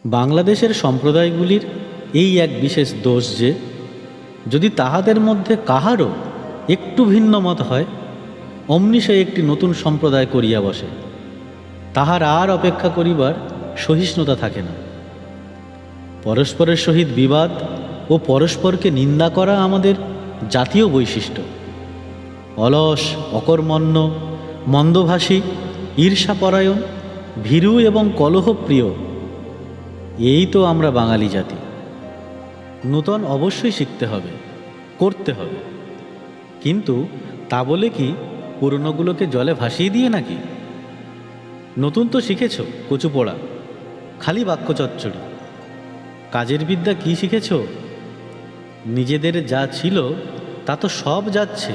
বাংলাদেশের সম্প্রদায়গুলির এই এক বিশেষ দোষ যে যদি তাহাদের মধ্যে কাহারও একটু ভিন্ন মত হয়, অমনি সে একটি নতুন সম্প্রদায় করিয়া বসে। তাহার আর অপেক্ষা করিবার সহিষ্ণুতা থাকে না। পরস্পরের সহিত বিবাদ ও পরস্পরকে নিন্দা করা আমাদের জাতীয় বৈশিষ্ট্য। অলস, অকর্মণ্য, মন্দভাষী, ঈর্ষাপরায়ণ, ভীরু এবং কলহপ্রিয়, এই তো আমরা বাঙালি জাতি। নূতন অবশ্যই শিখতে হবে, করতে হবে, কিন্তু তা বলে কি পুরনোগুলোকে জলে ভাসিয়ে দিয়ে নাকি? নতুন তো শিখেছ কচু পোড়া, খালি বাক্য চচ্চড়ি। কাজের বিদ্যা কি শিখেছ? নিজেদের যা ছিল তা তো সব যাচ্ছে,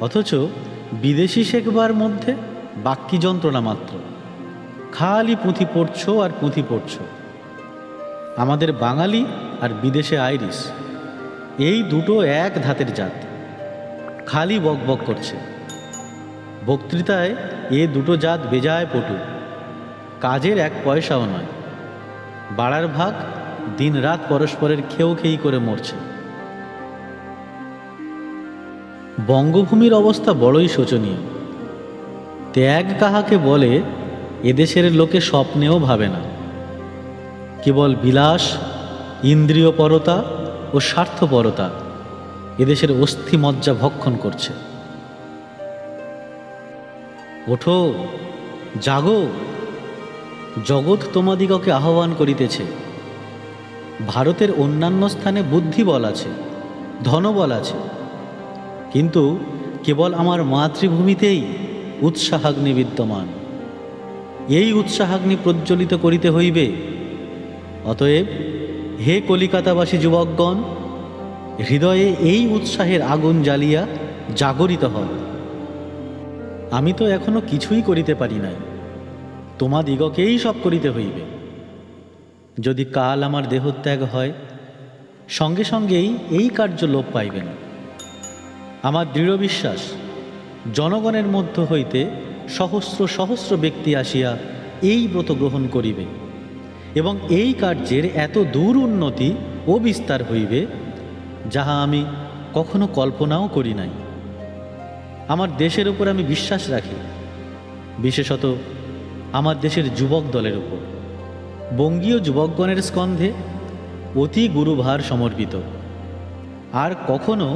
অথচ বিদেশি শেখবার মধ্যে বাক্যি যন্ত্রণা মাত্র। খালি পুঁথি পড়ছ আর পুঁথি পড়ছ। আমাদের বাঙালি আর বিদেশে আইরিশ, এই দুটো এক ধাতের জাত। খালি বক বক করছে। বক্তৃতায় এ দুটো জাত বেজায় পটু, কাজের এক পয়সাও নয়। বাড়ার ভাগ দিন রাত পরস্পরের খেয়েও খেই করে মরছে। বঙ্গভূমির অবস্থা বড়ই শোচনীয়। ত্যাগ কাহাকে বলে এদেশের লোকে স্বপ্নেও ভাবে না। কেবল বিলাস, ইন্দ্রিয়পরতা ও স্বার্থপরতা এদেশের অস্থিমজ্জা ভক্ষণ করছে। ওঠো, জাগো, জগৎ তোমাদিগকে আহ্বান করিতেছে। ভারতের অন্যান্য স্থানে বুদ্ধিবল আছে, ধনবল আছে, কিন্তু কেবল আমার মাতৃভূমিতেই উৎসাহাগ্নি বিদ্যমান। এই উৎসাহাগ্নি প্রজ্বলিত করিতে হইবে। অতএব হে কলিকাতাবাসী যুবকগণ, হৃদয়ে এই উৎসাহের আগুন জ্বালিয়া জাগরিত হও। আমি তো এখনো কিছুই করিতে পারি নাই, তোমাদিগকেই সব করিতে হইবে। যদি কাল আমার দেহত্যাগ হয়, সঙ্গে সঙ্গেই এই কার্য লোপ পাইবে না। আমার দৃঢ় বিশ্বাস, জনগণের মধ্য হইতে সহস্র সহস্র ব্যক্তি আসিয়া এই ব্রত গ্রহণ করিবে এবং এই কার্যের এত দূর উন্নতি ও বিস্তার হইবে, যাহা আমি কখনো কল্পনাও করি নাই। আমার দেশের উপর আমি বিশ্বাস রাখি, বিশেষত আমার দেশের যুবক দলের উপর। বঙ্গীয় যুবকগণের স্কন্ধে অতি গুরুভার সমর্পিত। আর কখনো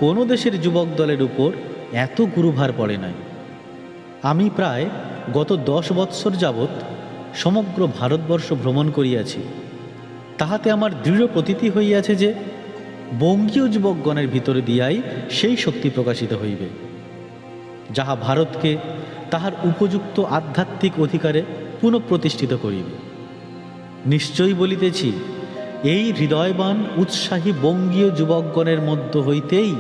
কোনো দেশের যুবক দলের উপর এত গুরুভার পড়ে নাই। আমি প্রায় গত 10 বৎসর যাবৎ সমগ্র ভারতবর্ষ ভ্রমণ করিয়াছি। তাহাতে আমার দৃঢ় প্রতীতি হইয়াছে যে বঙ্গীয় যুবকগণের ভিতরে দিয়াই সেই শক্তি প্রকাশিত হইবে, যাহা ভারতকে তাহার উপযুক্ত আধ্যাত্মিক অধিকারে পুনঃপ্রতিষ্ঠিত করিবে। নিশ্চয়ই বলিতেছি, এই হৃদয়বান উৎসাহী বঙ্গীয় যুবকগণের মধ্য হইতেই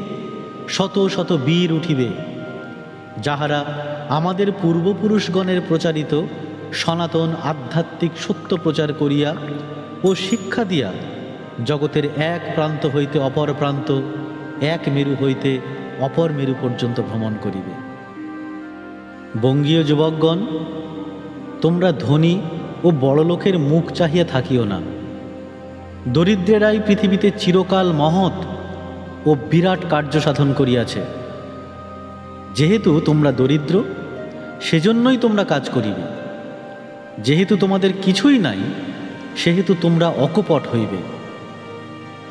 শত শত বীর উঠিবে, যাহারা আমাদের পূর্বপুরুষগণের প্রচারিত সনাতন আধ্যাত্মিক সত্য প্রচার করিয়া ও শিক্ষা দিয়া জগতের এক প্রান্ত হইতে অপর প্রান্ত, এক মেরু হইতে অপর মেরু পর্যন্ত ভ্রমণ করিবে। বঙ্গীয় যুবকগণ, তোমরা ধনী ও বড়লোকের মুখ চাহিয়া থাকিও না। দরিদ্রেরাই পৃথিবীতে চিরকাল মহৎ ও বিরাট কার্য সাধন করিয়াছে। যেহেতু তোমরা দরিদ্র, সেজন্যই তোমরা কাজ করিবে। যেহেতু তোমাদের কিছুই নাই, সেহেতু তোমরা অকপট হইবে।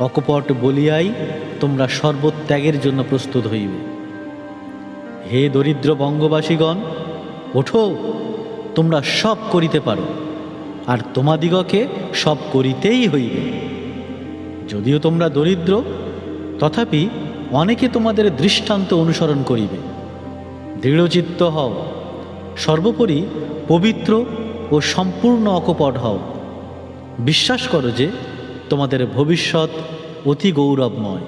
অকপট বলিয়াই তোমরা সর্বত্যাগের জন্য প্রস্তুত হইবে। হে দরিদ্র বঙ্গবাসীগণ, ওঠো, তোমরা সব করিতে পারো, আর তোমাদিগকে সব করিতেই হইবে। যদিও তোমরা দরিদ্র, তথাপি অনেকে তোমাদের দৃষ্টান্ত অনুসরণ করিবে। দৃঢ়চিত্ত হও, সর্বোপরি পবিত্র ও সম্পূর্ণ অকপট হও। বিশ্বাস করো যে তোমাদের ভবিষ্যৎ অতি গৌরবময়।